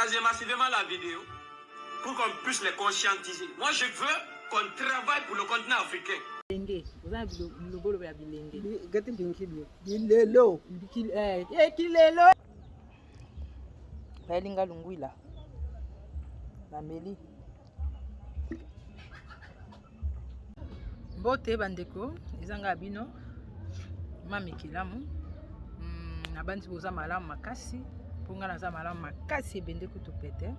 partagez massivement la vidéo pour qu'on puisse les conscientiser. Moi, je veux qu'on travaille pour le continent africain. Balinga lungwila bameli mbote bandeko ezanga bino mamikelamu na bandi boza malamu makasi ponga naza malamu makasi ebende kutu pete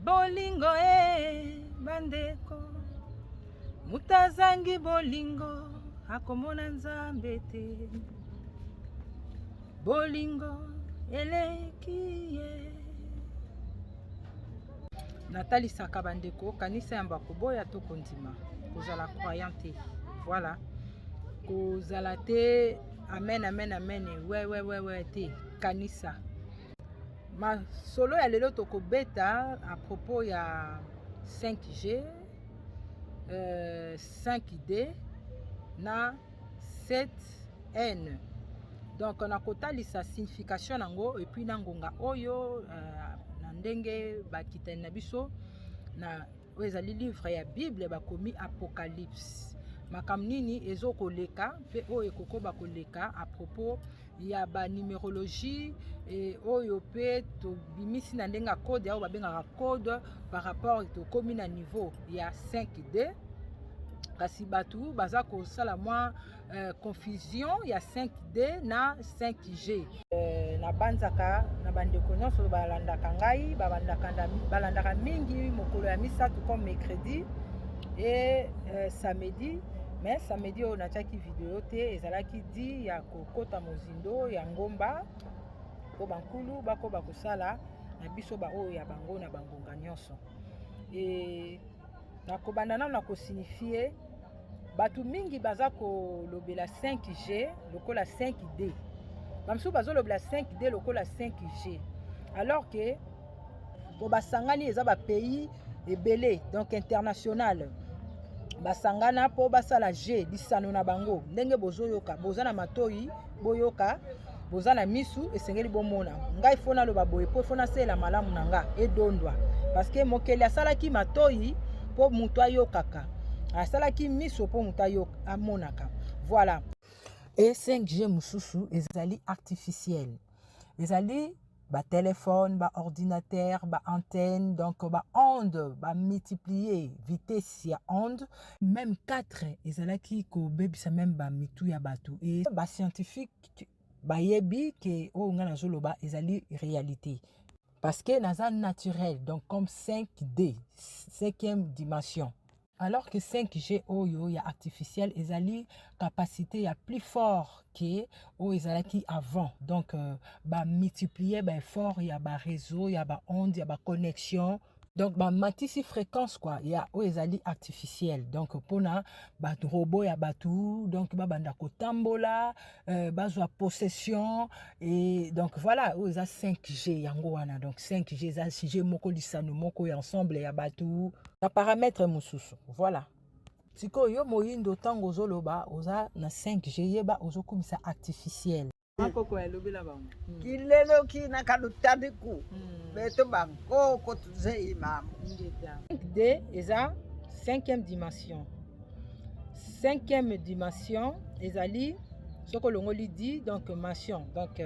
bolingo bandeko mutazangi bolingo akomona nzambe te bolingo eleki ye natalisaka bandeko kanisa ya bakoboya to kondima kozala croyant te voilà kozala te amen amen amen ouais te kanisa masolo ya lelo tokobeta à propos ya 5G 5D na 7N. Donc on a kotalisa signification nango et puis nangonga oyo na ndenge bakita na biso na ezali livre ya Bible bakomi Apocalypse. Makambo nini ezokoleka pe oyo ekokoba koleka à propos ya ba numérologie et oyo pe to bimisi na ndenga code ya babengaka code par rapport to komi na niveau ya 5D. Kasi batu baza kosala mwa confusion ya 5D na 5G. Na banzaka na bandeko nyonso balandaka ngai balandaka mingi mokolo ya misatu comme mercredi et samedi. Mais samedi on natiaki video te ezalaki di ya kokota mozindo ya ngomba po bankulu bako bakosala na biso ba oyo ya bango na bangonga nyonso. Et nakobanda na kosignifier batu mingi baza kolobela 5G lokola 5D. Bamsu bazo lobela 5D lokola 5G. Alors que po basangani eza ba pays ebele donc international. Basangana po basala G lisano na bango. Ndenge bozoyoka, boza na matoi, boyoka, boza na misu esengeli bomona. Ngai fona loba boye po fona sela malamu nanga edondwa. Parce que mokeli asalaki matoi po mutu ayokaka. Asalaki miso po mutu amonaka. Voilà. Et 5G mususu ezali artificiel. Ezali ba téléphone, ba ordinateur, ba antenne, donc ba onde, ba multiplier vitesse ya onde, même 4 ezalaki ko bebisa même ba mitu ya batu. Et ba scientifique ba yebi ke o ngana zoloba ezali réalité. Parce que naza naturel, donc comme 5D, 5e dimension. Alors que 5G oyo ya artificiel ezali capacité ya plus fort que o ezalaki avant. Donc ba multiplier ba effort ya ba réseau, ya ba onde, ya ba connexion. Donc ba matisi fréquence quoi, ya o ezali artificiel. Donc pona ba robot ya batu, donc ba banda ko tambola, bazwa possession et donc voilà, o eza 5G yango wana. Donc 5G eza 6G moko lisano moko ya ensemble ya batu. Na paramètre mususu. Voilà. Siko yo moyindo tango zoloba oza na 5G yeba ozokumisa artificiel. Makoko ya lobela bango. Kilelo kina kalutadiku. Beto bango kotuze imam. 5D eza 5e dimension. 5e dimension ezali soko longoli dit donc mention. Donc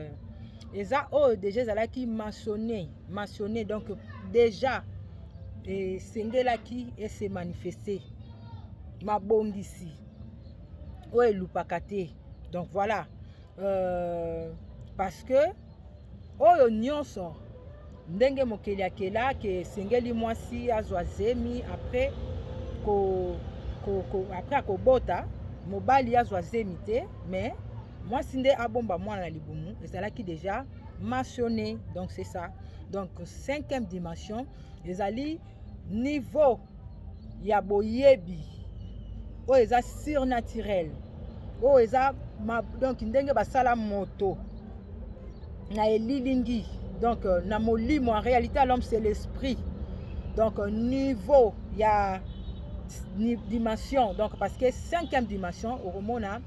eza o déjà ezalaki mentionné donc déjà et sengelaki et se manifester mabongisi o elupaka te. Donc voilà parce que oyo nyonso ndenge mokeli akela ke sengeli mwasi azwa zemi après après akobota mobali azwa zemi te mais mwasi nde abomba mwana na libumu ezalaki déjà mentionné. Donc c'est ça. Donc 5e dimension ezali niveau ya boyebi o eza surnaturel o eza donc ndenge basala moto na elilingi donc na molimo en réalité l'homme c'est l'esprit. Donc niveau ya dimension donc parce que 5e dimension au romona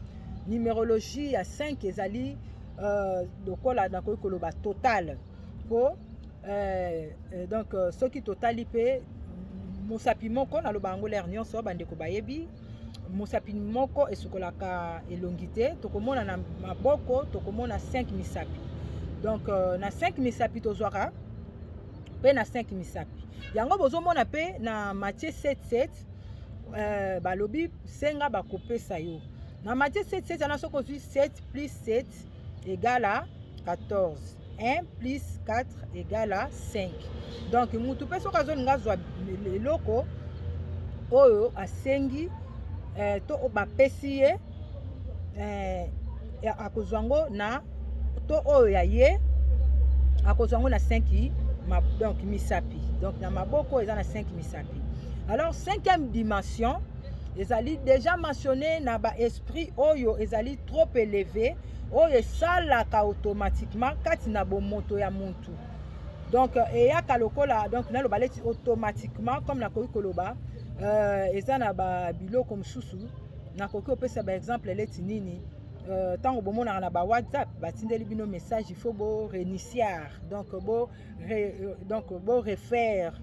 numérologie ya 5 ezali lokola nakoki koloba total po donc soki totali mpe mosapi moko naloba yango lere nyonso bandeko bayebi mosapi moko esukolaka elongi te tokomona na maboko tokomona 5 misapi donc na 5 misapi tozwaka mpe na 5 misapi yango bozomona mpe na Matthieu 7:7 balobi senga bakopesa yo na Matthieu 7:7 yana soki ozwi 7 plus 7 égale à 14 1 plus 4 égale à 5 donc mutu mpe soki azolinga azwa eloko oyo asengi to bapesi ye akozwa yango na to oyo ya ye akozwa yango na 5 donc misapi donc na maboko eza na 5 misapi. Alors 5e dimension ezali déjà mentionné na ba esprit oyo ezali trop élevé oyo esalaka automatiquement kati na bomoto ya muntu donc eyaka lokola donc naloba leti automatiquement comme nakoki koloba eza na babiloko mosusu nakoki kopesa baexemple leti nini ntango bomonaka na ba WhatsApp batindeli bino message il faut bo réinitiar donc bo refaire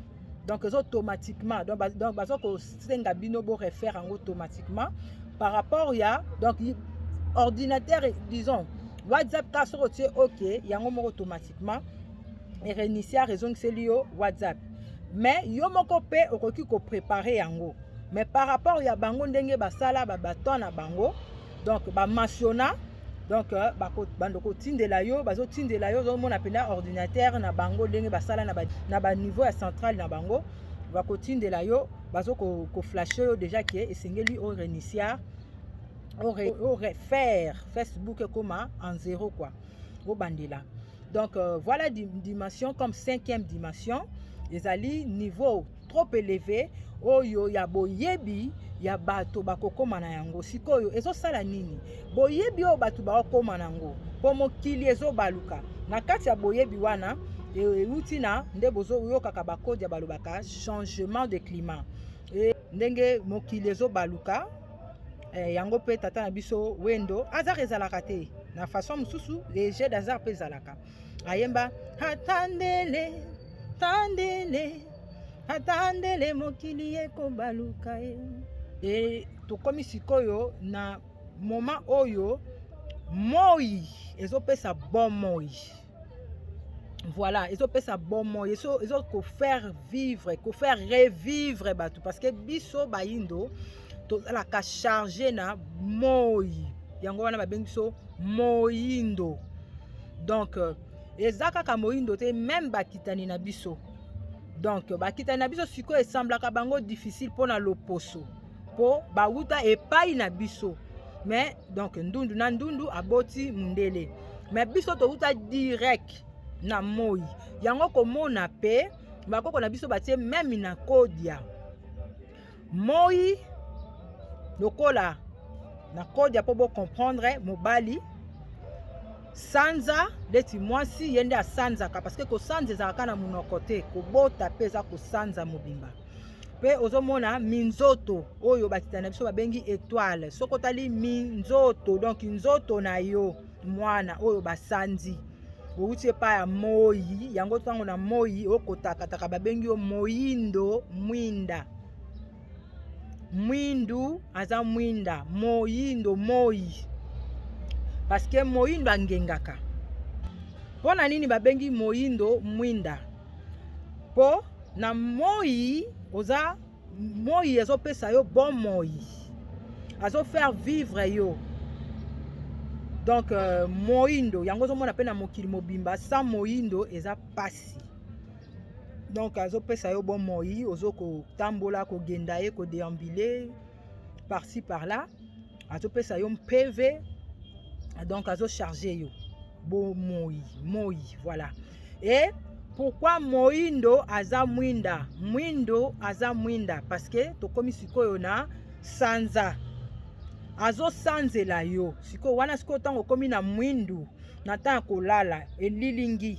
donc automatiquement donc bazokosenga bino bo refaire yango automatiquement par rapport ya donc ordinateur disons WhatsApp ka soko tie ok yango moko automatiquement et réinitiar ezongiseli yo WhatsApp mais yo moko pe okoki ko préparer yango mais par rapport ya bango ndenge basala baton na bango donc ba mentionna donc bando kotindela yo bazotindela yo ozomona pena ordinateur na bango ndenge basala na ba niveau ya central na bango bakotindela yo bazoko flasher yo déjà que esengeli o réinitiar au refaire Facebook comme en 0 quoi au bandela donc voilà dimension comme 5e dimension ezali niveau trop élevé oyo ya boyebi ya bato bakokoma na yango sikoyo ezosala nini boyebi oyo bato bakokoma na yango po mokili ezobaluka na kati ya boyebi wana euti na nde bozoyokaka bakodi ya balobaka changement de climat ndenge mokili ezobaluka yango mpe tata na biso wendo hasard ezalaka te na façon mosusu léger d'hasard mpe ezalaka ayemba atandele tandele atandele mokili ekobaluka tokomi sikoyo na moment oyo moi ezopesa bon moi voilà ezopesa bon moi ezokofaire vivre kofaire revivre bato parce que biso bayindo tozalaka chargé na moi yango wana babengi biso moyindo donc eza kaka moyindo te même bakitani na biso donc bakitani na biso sikoyo esemblaka bango difficile mpona loposo mpo bauta epai na biso mais donc ndundu na ndundu aboti mundele mais biso touta direct na moi yango komona pe bakoko na biso batie même na kodia moi lokola na kodia po bo comprendre mobali sanza leti mwasi yende asanzaka parce que kosanza ezalaka na monoko te kobota mpe eza kosanza mobimba mpe ozomona minzoto oyo bakitani na biso babengi étoile soki otali minzoto donc nzoto na yo mwana oyo basanzi outi epai ya moi yango ntango na moi okotakataka babengi yo moyindo mwinda mwindu aza mwinda moyindo moi parce que moyindo angengaka mpona nini babengi moyindo mwinda po na moi oza moi ezopesa yo bon moi azofaire vivre yo donc moyindo yango ozomona mpe na mokili mobimba sans moyindo eza pasi donc azopesa yo bon moi ozokotambola kogenda ye kodéambule par-ci par-là azopesa yo mpv donc azocharge yo bo moi voilà et pourquoi moyindo aza mwinda mwindo aza mwinda parce que tokomi sikoyo na sanza azosanzela yo sikoyo wana sikoyo ntango okomi na mwindu na ntango ya kolala elilingi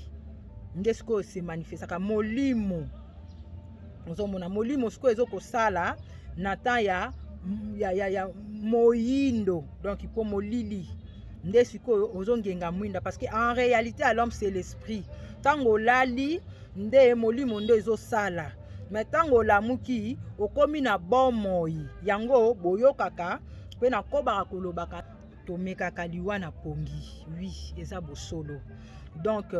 nde sikoyo se manifestaka molimo ozomona molimo sikoyo ezokosala na ntango ya moyindo donc po molili nde sikoyo ozongenga mwinda, parce que en réalité à l'homme c'est l'esprit. Tango lali nde molimo nde ezosala, mais tango lamuki okomi na bomoi yango boyokaka mpe nakobaka kolobaka tomekaka liwa na pongi. Oui, eza bosolo. Donc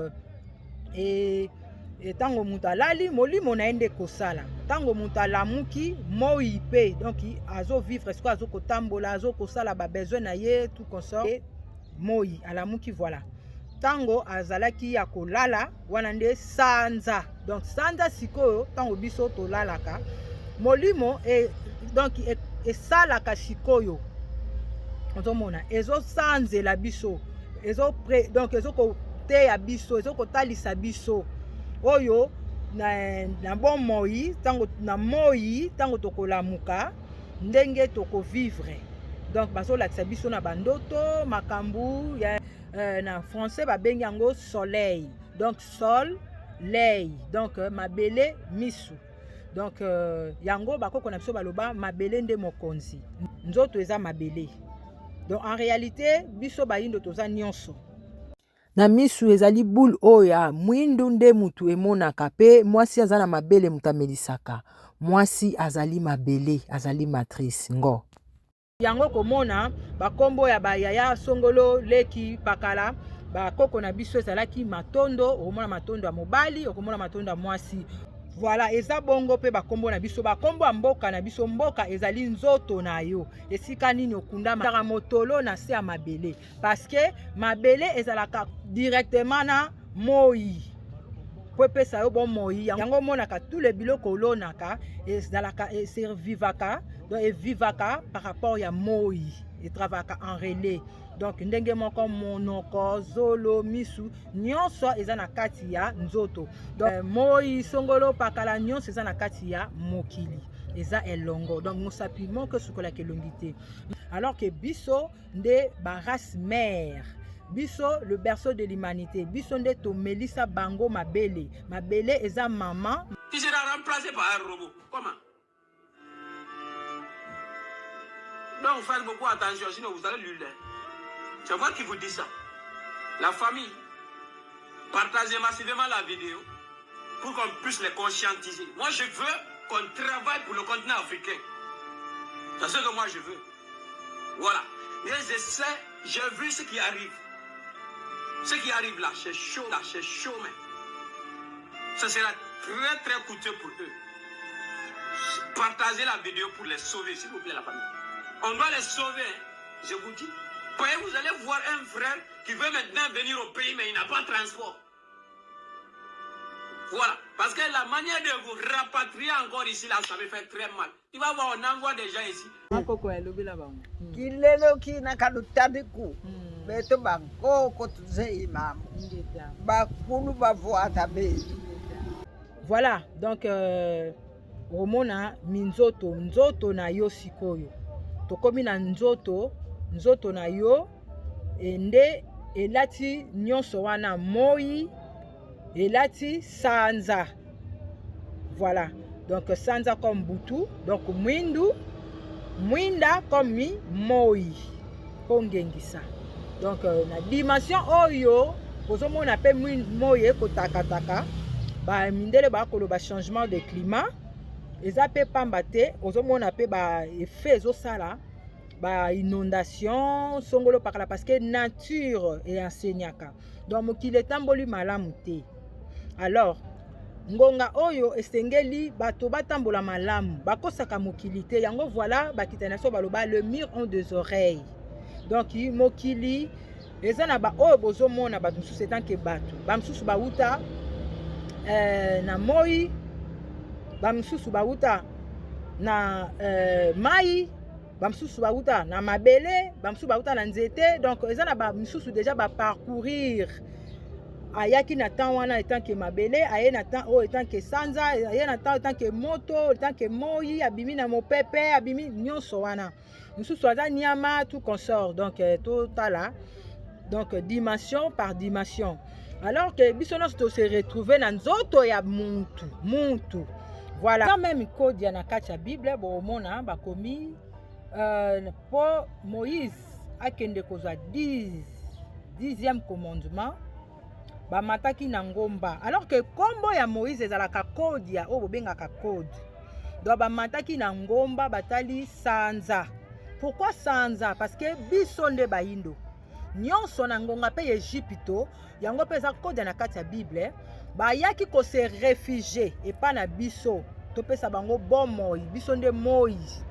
tango mutu alali molimo na ye nde kosala, tango mutu alamuki moi mpe donc azovivre sikoyo azokotambola azokosala babesoin na ye tout consort moi alamuki. Voilà, tango azalaki ya kolala wana nde sanza. Donc sanza sikoyo tango biso tolalaka molimo donc esalaka sikoyo ozomona ezosanzela biso donc ezokoteya biso ezokotalisa biso oyo na bomoi tango na moi tango tokolamuka ndenge tokovivre. Donc bazolakisa biso na bandoto makambu ya na français babengi yango soleil. Donc sol lei, donc mabele misu. Donc yango bakoko na biso baloba mabele nde mokonzi, nzoto eza mabele. Donc en réalité biso bayindo toza nyonso. Na misu ezali boule oya mwindu nde mutu emonaka, pe mwasi aza na mabele mutu amelisaka. Mwasi azali mabele, azali matrice ngo. Yango komona bakombo ya bayaya songolo leki pakala bakoko na biso ezalaki matondo, okomona matondo ya mobali, okomona matondo ya mwasi. Voilà, eza bongo pe bakombo na biso, bakombo ya mboka na biso. Mboka ezali nzoto na yo, esika nini okunda mara motolo na se ya mabele, parce que mabele ezalaka directement na moi po epesa yo bon moi. Yango monaka tous les biloko olonaka ezalaka eservivaka, donc evivaka par rapport ya moi, etravaka en relais. Donc ndenge moko monoko zolo misu nyonso eza na kati ya nzoto. Donc moi songolo pakala nyonso eza na kati ya mokili, eza elongo. Donc mosapi moko sukola kelongité. Alors que biso nde ba race mère, biso le berceau de l'humanité, biso nde to melisa bango mabele. Mabele eza maman qui sera remplacé par un robot. Comment? Donc faites beaucoup attention, sinon vous allez l'huiler. C'est moi qui vous dis ça. La famille, partagez massivement la vidéo pour qu'on puisse les conscientiser. Moi, je veux qu'on travaille pour le continent africain. C'est ce que moi je veux. Voilà. Et je sais, j'ai vu ce qui arrive. Ce qui arrive là, c'est chaud, mais ça sera très très coûteux pour eux. Partagez la vidéo pour les sauver, s'il vous plaît, la famille. On doit les sauver, je vous dis. Vous allez voir un frère qui veut maintenant venir au pays, mais il n'a pas de transport. Voilà. Parce que la manière de vous rapatrier encore ici, là, ça me fait très mal. Tu vas voir, on envoie des gens ici. Kilelo kina kalutadiku. Beto bangoko tuze imam. Bakulu bavuata be. Voilà. Donc, omona minzoto, nzoto na yo sikoyo. Tokomi na nzoto na yo ende elati nyonso wana moi elati sanza. Voilà, donc sanza comme butu, donc mwinda comme moi kongengisa. Donc na dimension oyo ozomona pe moi ekotakataka ba mindele ba koloba changement de climat eza pe pamba te, ozomona pe ba effet ezosala ba inondation songolo pakala, parce que nature et enseignaka. Donc mokili etamboli malamu te. Alors ngonga oyo esengeli bato batambola malamu bakosaka mokili te. Yango voilà bakitana so baloba le mur ont deux oreilles. Donc mokili eza na ba oyo bozomona bato mosusu etanke bato bamosusu bauta na moi, bamosusu bauta na mai, bamsusu bauta na mabele, bamsusu bauta na nzete. Donc eza na bamsusu déjà ba parcourir ayaki na temps wana etant que mabele, aye na temps o etant que sanza, aye na temps etant que moto, etant que moi, abimi na mopepe, abimi nyonso wana. Msusu aza nyama tout consort. Donc total, donc dimension par dimension. Alors que biso nyonso se retrouver na nzoto ya muntu. Voilà. Quand même code ya na kati ya Bible bo mona bakomi po Moïse akende kozwa 10e commandement bamataki na ngomba, alors que kombo ya Moïse ezalaka code ya oyo bobengaka code. Donc bamataki na ngomba batali sanza. Pourquoi sanza? Parce que biso nde bayindo nyonso na ngonga pe Egypto yango pe eza code na kati ya Bible, bayaki ko se réfugier epa na biso topesa bango bomoi, biso nde Moïse,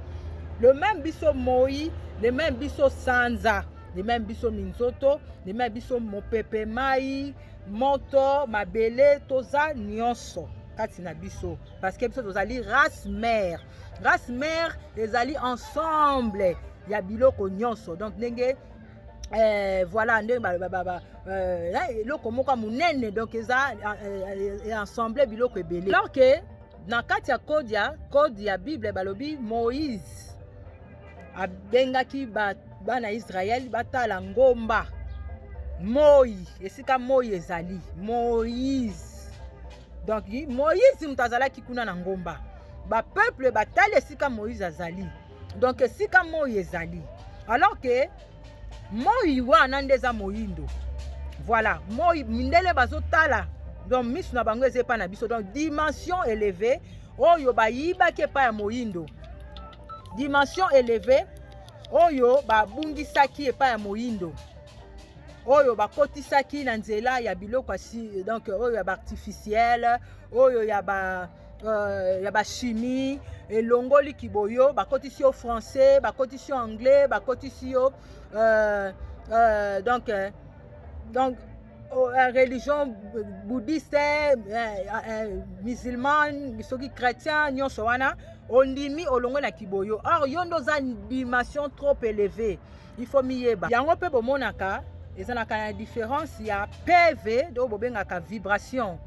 le même biso Moïse, le même biso sanza, le même biso minzoto, le même biso mopepe mai moto mabele toza nyonso kati na biso, parce que biso tozali race mère ezali ensemble ya biloko nyonso. Donc ndenge voilà ndenge eloko moko munene, donc eza ensemble biloko ebele. Alors que na kati ya code ya Bible balobi Moïse abengaki bana Israël batala ngomba moi, esika moi ezali Moïse. Donc Moïse mutu azalaki kuna na ngomba, ba peuple batali esika Moïse azali, donc esika moi ezali. Alors que moi wana nde eza moyindo, voilà moi mindele bazotala, donc misu na bango eza epa na biso, donc dimension élevée oyo bayibaki epa ya moyindo, dimension élevée oyo babungisaki epa ya moyindo, oyo bakotisaki na nzela ya biloko asi, donc oyo ya artificiel, oyo ya ba chimie elongoli kiboyo, bakotisi yo français, bakotisi yo anglais, bakotisi yo donc religion bouddhiste, musulman, soki chrétien nyonso wana ondimi olongo na kiboyo. Or yo ndo za dimension trop élevée, il faut miyeba yango pe bomonaka ezanaka na différence ya PV do bobengaka vibration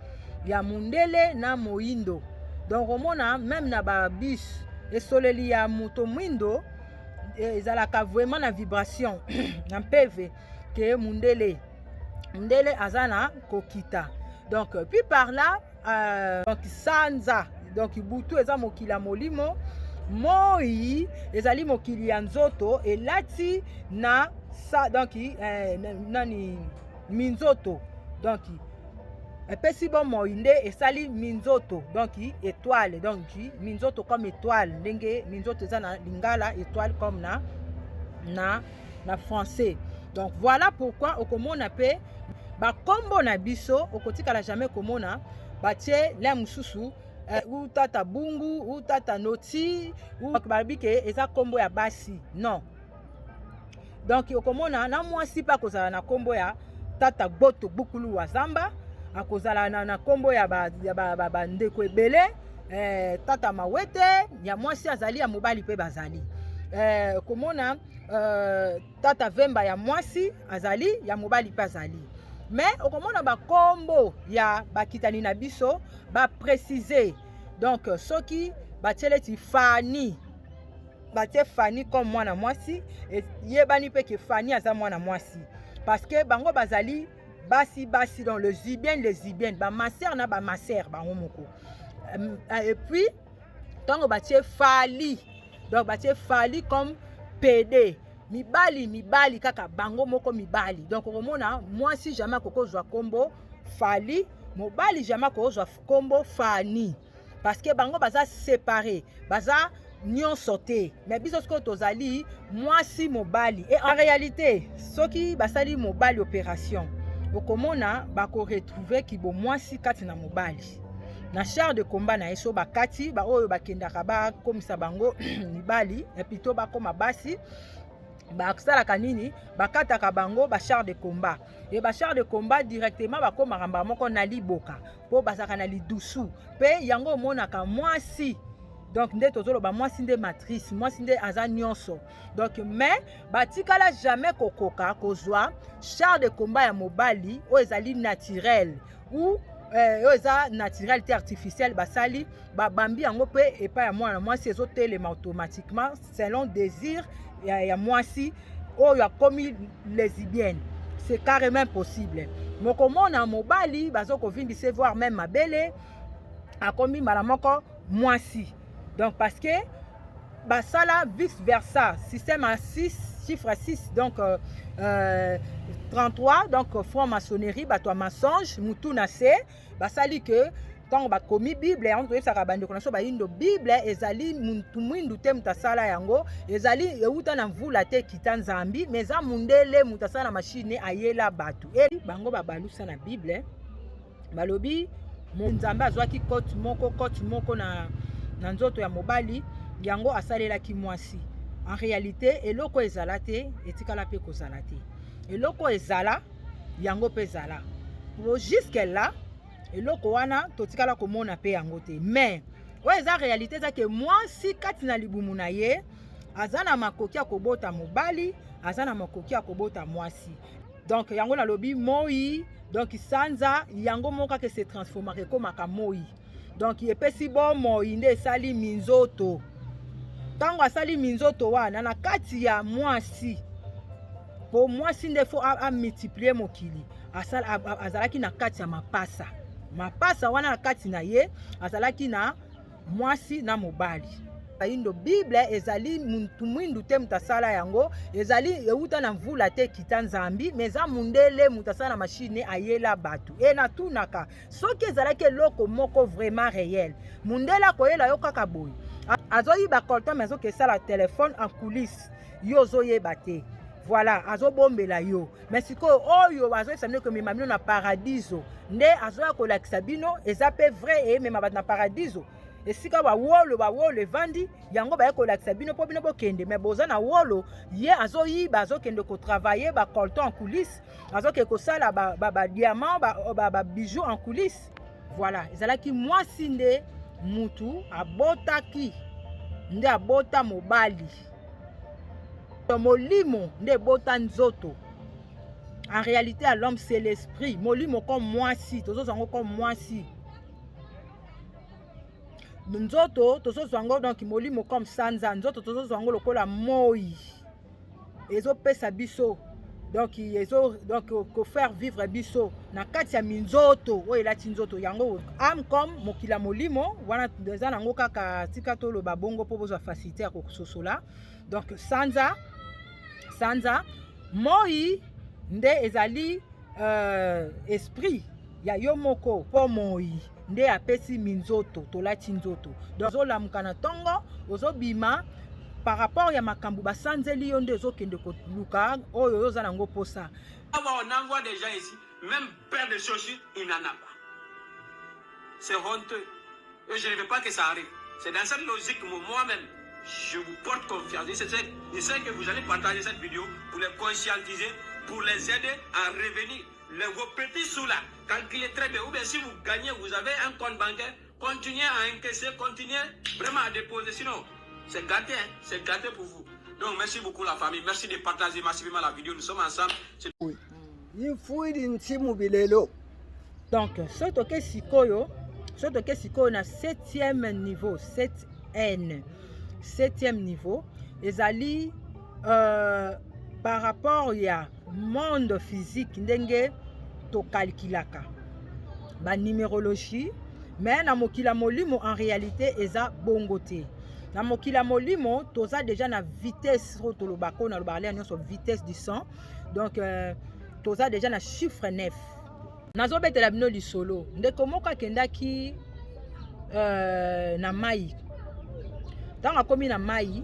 ya mundele na moyindo. Donc omona même na ba bus esoleli ya moto mwindo ezalaka vraiment na vibration na PV ke mundele azana kokita. Donc puis par là donc sanza, donc butu eza mokila molimo, moi ezali mokili ya nzoto elati na sa, donc nani minzoto, donc epesi bon moinde esali minzoto, donc étoile, donc minzoto comme étoile, ndenge minzoto eza na lingala étoile comme na français. Donc voilà pourquoi okomona pe ba kombo na biso okotikala jamais komona batie la mususu ou tata bungu ou tata noti ou babike eza kombo ya basi, non. Donc okomona na mwasi pa kozala na kombo ya tata boto bukulu wa zamba, akozala na kombo ya ba ndeko ebele, tata mawete ya mwasi azali ya mobali pe bazali, komona tata vemba ya mwasi azali ya mobali pe azali. Mais okomona ba kombo ya bakitani na biso ba préciser, donc soki bateleti fani batie fani comme mwana mwasi yebani pe ke fani aza mwana mwasi, parce que bango bazali basi dans le lesbienne ba maser na ba maser bango moko. Et puis tango batie fali, donc batie fali comme PD mibali kaka bango moko mibali. Donc okomona mwasi jamais kokozwa kombo fali, mobali jamais kokozwa kombo fani, parce que bango baza séparé, baza nyonso te. Mais biso siko tozali mwasi mobali, et en réalité soki basali mobali opération okomona bako retrouver kibo mwasi kati na mobali na char de combat na eso bakati ba oyo bakendaka ba komisa bango mibali, et plutôt bakoma basi basalaka nini bakataka bango ba char de combat, et ba char de combat directement bakoma ramba moko na liboka po basaka na lidusu pe yango monaka mwasi. Donc nde tozoloba mwasi nde matrice, mwasi nde aza nyonso. Donc mais batikala jamais kokoka kozwa char de combat ya mobali o ezali naturel ou eza naturel te artificiel, basali babambi yango pe epa ya mwana mwasi ezotelema automatiquement selon désir ya mwasi oyo akomi lesbienne. C'est carrément possible. Mokomona mobali bazokovindise voir même mabele akomi mbala moko mwasi. Donc parce que basala vice versa, système à 6 chiffre 6 donc 33 donc franc-maçonnerie bato ya mensonge mutu na se basali ke ntango bakomi bible yango toyebisaka bandeko na so bayindo bible ezali mutu mwindu te mutu asala yango ezali euta na mvula te ekita nzambi me eza mundele mutu asala na mashine ayela bato e bango babalusa na bible balobi nzambe azwaki koti moko na nzoto ya mobali yango asalelaki mwasi en réalité eloko ezala te etikala mpe kozala te eloko ezala yango mpe ezala jusque là eloko wana totikala komona mpe yango te mais oyo eza réalité ezake mwasi kati na libumu na ye aza na makoki ya kobota mobali aza na makoki ya kobota mwasi donc yango nalobi moi donc sanza yango moko kaka se transformaka ekomaka moi donc epesi bomoi nde esali minzoto ntango asali minzoto wana na kati ya mwasi po mwasi nde fo amultiplie mokili azalaki na kati ya mapasa wana na kati na ye azalaki na mwasi na mobali indo bible ezali mutu mwindu te mutu asala yango ezali euta na mvula te ekita nzambi me eza mundele mutu asala na mashine ayela bato e natunaka soki ezalaki eloko moko vraiment réel mundele akoyela yo kaka boye azoyiba kolta me azokesala telefone en coulisse yo ozoyeba te voilà azobombela yo mais sikoyo oyo azoyebisa bino komema bino na paradiso nde azoya kolakisa bino eza mpe vrai eyemema bato na paradiso esika bawolo evandi yango baye kolakisa bino mpo bino bokende me boza na wolo ye azoyiba azokende kotravaille bacolton en coulisse azokende kosala badiamant babijou en coulisse voilà ezalaki mwasi nde mutu abotaki nde abota mobali molimo nde ebota nzoto en réalité à l'homme c'est l'esprit molimo comme mwasi tozozwa yango comme mwasi nzoto tozozwa yango donc molimo comme sanza nzoto tozozwa yango lokola moi ezopesa biso donc kofaire vivre biso na kati ya minzoto oyo elati nzoto yango ame comme mokila molimo wana eza nango kaka tika toloba bongo mpo bozwa facilité ya kososola donc sanza moi nde ezali esprit ya yo moko mpo moi nde apesi minzoto tolati nzoto donc ozolamuka na ntongo ozobima par rapport ya makambo basanzeli yo nde ezokende koluka oyo oza nango posa. On envoie des gens ici, même paire de chaussures, il n'en a pas. C'est honteux. Et je ne veux pas que ça arrive. C'est dans cette logique que moi-même, je vous porte confiance. Je sais que vous allez partager cette vidéo pour les conscientiser, pour les aider à revenir. Vos petits sous là, calculez très bien. Ou bien si vous gagnez, vous avez un compte bancaire, continuez à encaisser, continuez vraiment à déposer. Sinon, c'est gâté, hein? C'est gâté pour vous. Donc merci beaucoup la famille. Merci de partager massivement la vidéo. Nous sommes ensemble. Oui. Donc, soto ke sikoyo na 7e niveau, 7N. 7e niveau, ezali par rapport ya monde physique ndenge to calculaka. Ba numérologie, mais na mokila molimo en réalité eza bongote. Na mokila molimo toza déjà na vitesse rotolobako na lobarler nyonso vitesse du sang. Donc toza déjà na chiffre 9. Nazo betela bino lisolo ndeko moko akendaki na mai. Tant akomi na mai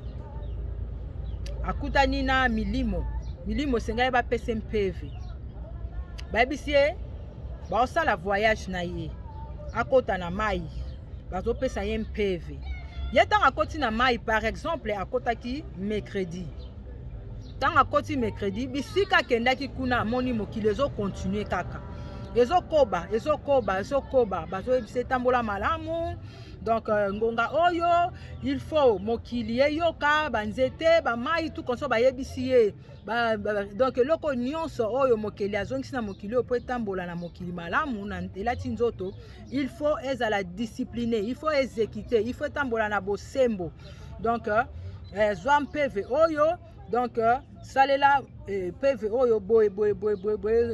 akutani na milimo sengai ba pese MPV. Bayebisi ye baosala voyage na ye akota na mai bazopesa ye MPV. Ye tant akoti na mai par exemple akotaki mercredi. Tant akoti mercredi bisika kendaki kuna amoni mokili ezo continuer kaka. Ezokoba bazoyebisa etambola malamu. Donc ngonga oyo il faut mokili eyoka banzete bamai tout comme ça bayebisi ye donc eloko nyonso oyo mokili azongisi na mokili oyo po etambola na mokili malamu na elati nzoto il faut ezala discipliné, il faut exécuter, il faut etambola na bosembo. Donc zwa MPV oyo donc salela PV oyo boye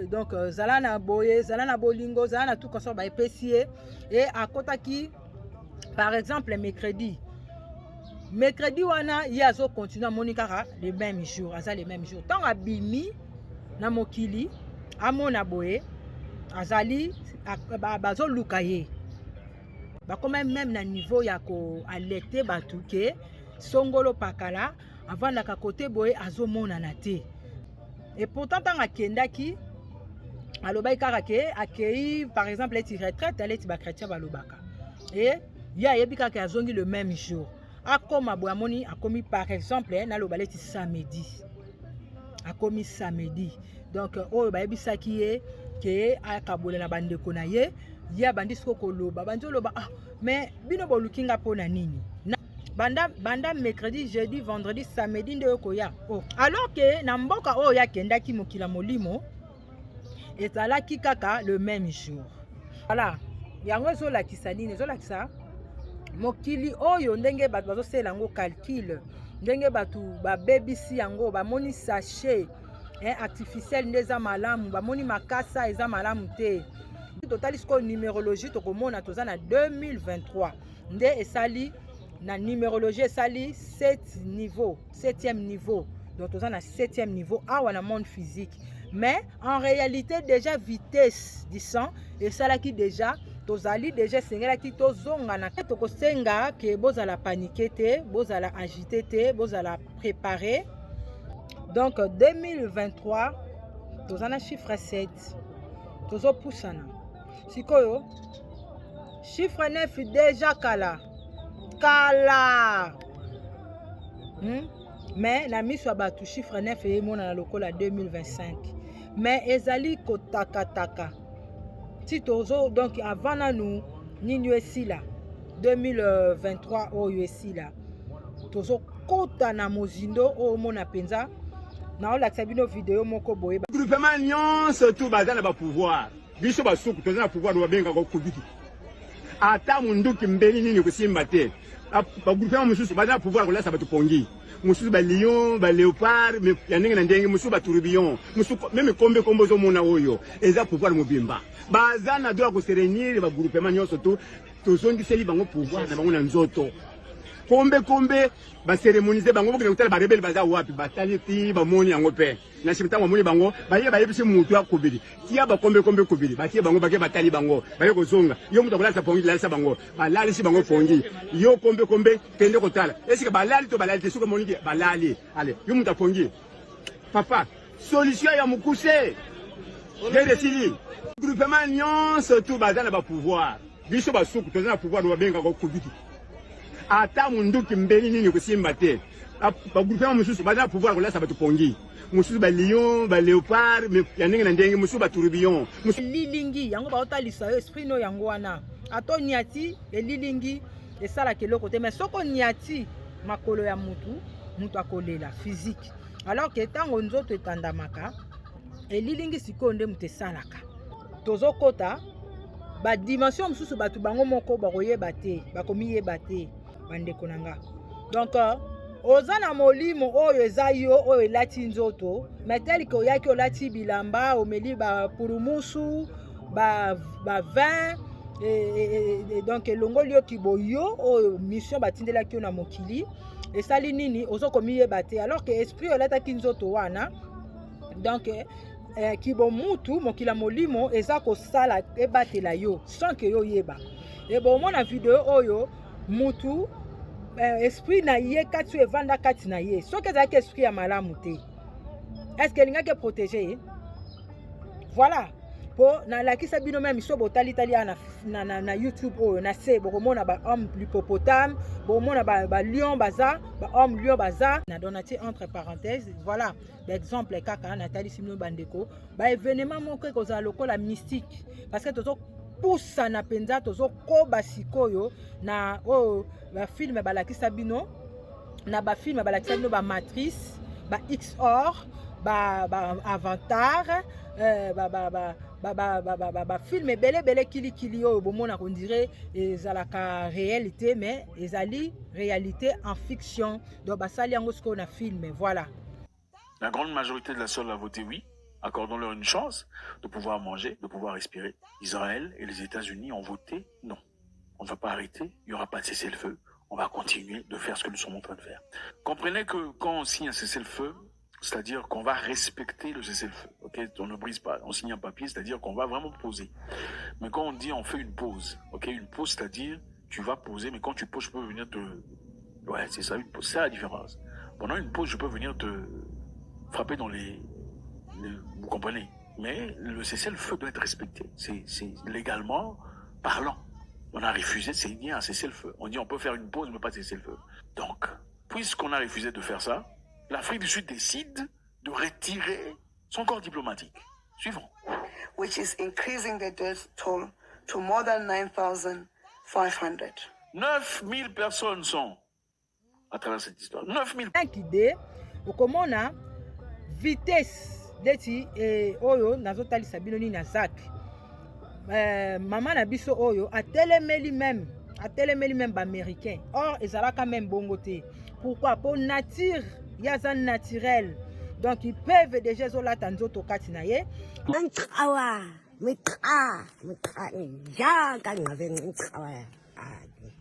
donc zala na boye zala na bolingo zala na tout comme ça bayepesi ye et akotaki par exemple mercredi mercredi wana ye azo continue amoni kaka le même jour, aza le même jour. Tant abimi na mokili amona boye azali bazo luka ye. Bakoma même na niveau ya ko alerter batu ke songolo pakala avandaka kote boye azomona na te. Et pourtant tant akendaki alobaki kaka ke akei par exemple eti retraite aleti ba chrétien balobaka. Et ya yebi kaka azongi le même jour. Akoma boye amoni akomi par exemple na lobaleti samedi. Akomi samedi. Donc oyo bayebisaki ye ke akabola na bandeko na ye ya bandi siko koloba bandi loba ah mais bino bolukinga pona nini na banda mercredi jeudi vendredi samedi nde koya oh alors que na mboka oyo yakendaki mokila molimo ezalaki kaka le même jour. Voilà yango ezolakisa nini ezolakisa mokili oyo ndenge bato bazosala yango calcul ndenge bato babebisi yango bamoni sachet artificiel ndeza malamu bamoni makasa eza malamu te. Total siko numérologie tokomona toza na 2023 nde esali na numérologie esali 7e niveau donc toza na 7e niveau awa na monde physique mais en réalité déjà vitesse du sang esalaki déjà tozali déjà sengelaki tozonga na tokosenga ke bozala paniqué te bozala agité te bozala préparé. Donc 2023 toza na chiffre 7 tozo pusana sikoyo chiffre 9 déjà kala mais la miso ya bato chiffre 9 eyemona na lokola 2025 mais ezali kotakataka ti tozo donc avant nanu nini esila 2023 oyo esila tozo kota na mozindo oyo mona penza na olakisa bino video moko boye groupement nyonso tu baza na ba pouvoir biso basuku toza na pouvoir babenga ko kubiki ata munduki mbeni nini kusimba te ba groupement mususu baza na pouvoir kolasa bato pongi mususu ba lion ba léopard mais ya ndenge na ndenge mususu ba tourbillon mususu même kombe zo mona oyo eza pouvoir mobimba baza na droit ko se réunir ba groupement nyonso tu tozongiseli bango pouvoir na bango na nzoto kombe ba cérémoniser bango bokela kutala ba rebelle baza wapi batali ti ba moni yango pe na shimta ba moni bango baye bayebisi mutu akobili tia ba kombe kobili batie bango bake batali bango baye kozonga yo mutu akolasa pongi lalisa bango balali si bango pongi yo kombe kende kotala esika balali to balali te suka moni balali ale yo mutu pongi papa solution ya mukuse dede sili groupement nyonso tu baza na ba pouvoir biso basuku toza na pouvoir babenga ko kubiki ata munduki mbeni nini kusimba te ba groupement mususu baza na pouvoir kolasa bato pongi mususu ba lion ba léopard mais ya ndenge na ndenge mususu ba tourbillon lilingi yango baotalisa yo esprit no yango wana ato niati elilingi esala keloko te mais soko niati makolo ya mutu akolela physique alors que tango nzoto etandamaka elilingi sikoyo nde mutu esalaka tozokota badimension mosusu bato bango moko bakoyeba te bakomiyeba te bandeko na nga donc oza na molimo oyo eza yo oyo elati nzoto meteli ke oyaki olati bilamba omeli bapurumusu bavin donc elongoli yo kiboyo oyo mission batindelaki yo na mokili esali nini ozokomiyeba te alors que esprit olataki nzoto wana donc kibo mutu mokila molimo eza kosala ebatela yo sans que yo yeba et bon mona video oyo mutu esprit na ye kati evanda kati na ye soki ezalaki esprit ya malamu te est-ce que elingaki protéger voilà po nalakisa bino même so botalitali na YouTube oyo na se bokomona ba homme hippopotame bomona ba lion baza ba homme lion baza na donati entre parenthèses voilà l'exemple kaka natali simino bandeko ba événement moko kozala lokola mystique parce que tozo poussa na penza tozo koba sikoyo na oyo ba film balakisa bino na ba film balakisa bino ba matrice ba XOR ba avatar film ebele kili oyo bomona qu'on dirait ezalaka réalité mais ezali réalité en fiction donc basali yango siko na film voilà. La grande majorité de la Soul a voté oui. Accordons-leur une chance de pouvoir manger, de pouvoir respirer. Israël et les États-Unis ont voté non. On ne va pas arrêter, il n'y aura pas de cessez-le-feu. on va continuer de faire ce que nous sommes en train de faire. Comprenez que quand on signe un cessez-le-feu, c'est-à-dire qu'on va respecter le cessez-le-feu. Ok, on ne brise pas, on signe un papier, c'est-à-dire qu'on va vraiment poser. Mais quand on dit on fait une pause, ok, une pause, c'est-à-dire tu vas poser, mais quand tu poses, je peux venir te... Ouais, c'est ça, une pause, c'est la différence. Pendant une pause, je peux venir te frapper dans vous comprenez. Mais le cessez-le-feu doit être respecté. C'est légalement parlant. On a refusé de signer un cessez-le-feu. On dit on peut faire une pause, mais pas cesser le feu. Donc, puisqu'on a refusé de faire ça, l'Afrique du Sud décide de retirer son corps diplomatique. Suivant. Which is increasing the death toll to more than 9,500. 9000 personnes sont à travers cette histoire. 9000. idée, okomona vitesse deti oyo nazotalisa bino ni na Zak. Maman na biso oyo atelemeli même ba américain. Or ezalaka même bongo te. Pourquoi? Pour nature yaza naturel. Donc ils peuvent déjà zolata nzoto kati na ye.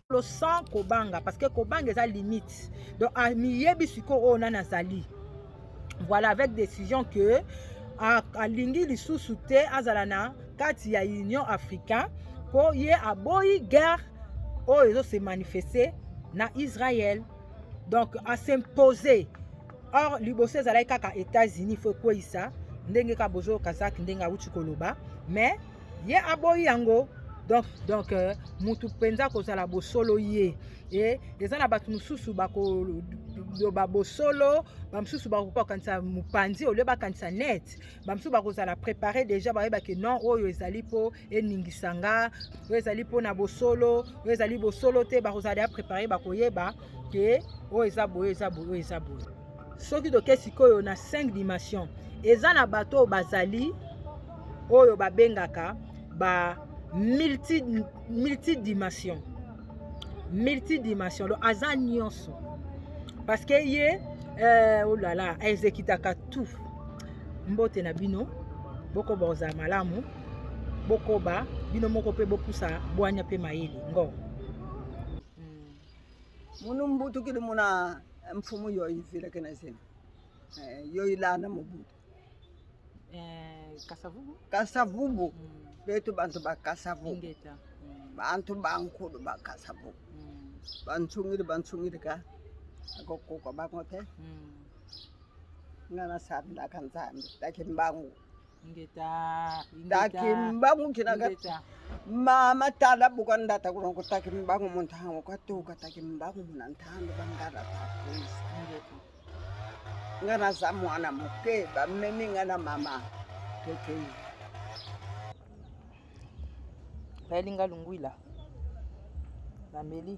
Le sang kobanga parce que kobanga est à limite. Donc a miyebi siko o na nazali. Voilà avec décision que a lingi lisusu te azalana kati ya Union africaine pour y aboyi guerre o ezo se manifester na Israël. Donc à s'imposer. Or liboso ezalaki kaka États-Unis faut quoi ça ndenge ka bozo kazaki ndenge uti koloba mais ye aboyi yango. Donc mutu penza kozala bosolo ye et eza na batu mususu bako ba bosolo ba mususu bako kanisa mupanzi ole ba kanisa net ba mususu bakozala préparer déjà ba ke non oyo ezali po eningisanga oyo ezali po na bosolo oyo ezali bosolo te bakozala préparer bakoyeba ke oyo ezabo soki doke sikoyo na 5 dimensions eza na bato bazali oyo babengaka ba multidimension lo aza nyonso parce que ye oh là là ezekitaka tout mbote na bino boko boza malamu boko ba bino moko pe bopusa bwanya pe mayele ngo munu mbutu kidi muna mfumu yoyi vile kena sene yoyi lana mubutu kasavubu betu bantu bakasavubu bantu bankulu bakasavubu bantsungiri ka akoko kwa bangote ngana sanda kanzambi takimbangu takimbangu kinaga mama tala bukanda takurongo takimbangu muntango kwatuka takimbangu munantando bangara takuisa ngana zamwana muke bamemi ngana mama teke balinga lungwila bameli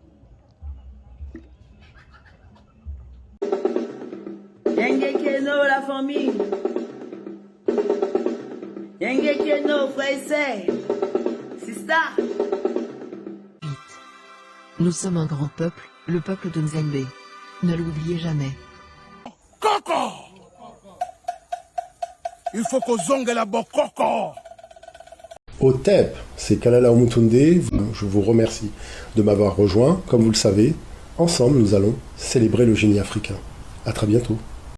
Yengekeno la famille. Yengekeno frères et sœurs. Sister. Nous sommes un grand peuple, le peuple de Nzembe. Ne l'oubliez jamais. Coco! Il faut qu'on zongue la Coco! Au TEP, c'est Kalala Omutunde. Je vous remercie de m'avoir rejoint. Comme vous le savez, ensemble, nous allons célébrer le génie africain. À très bientôt.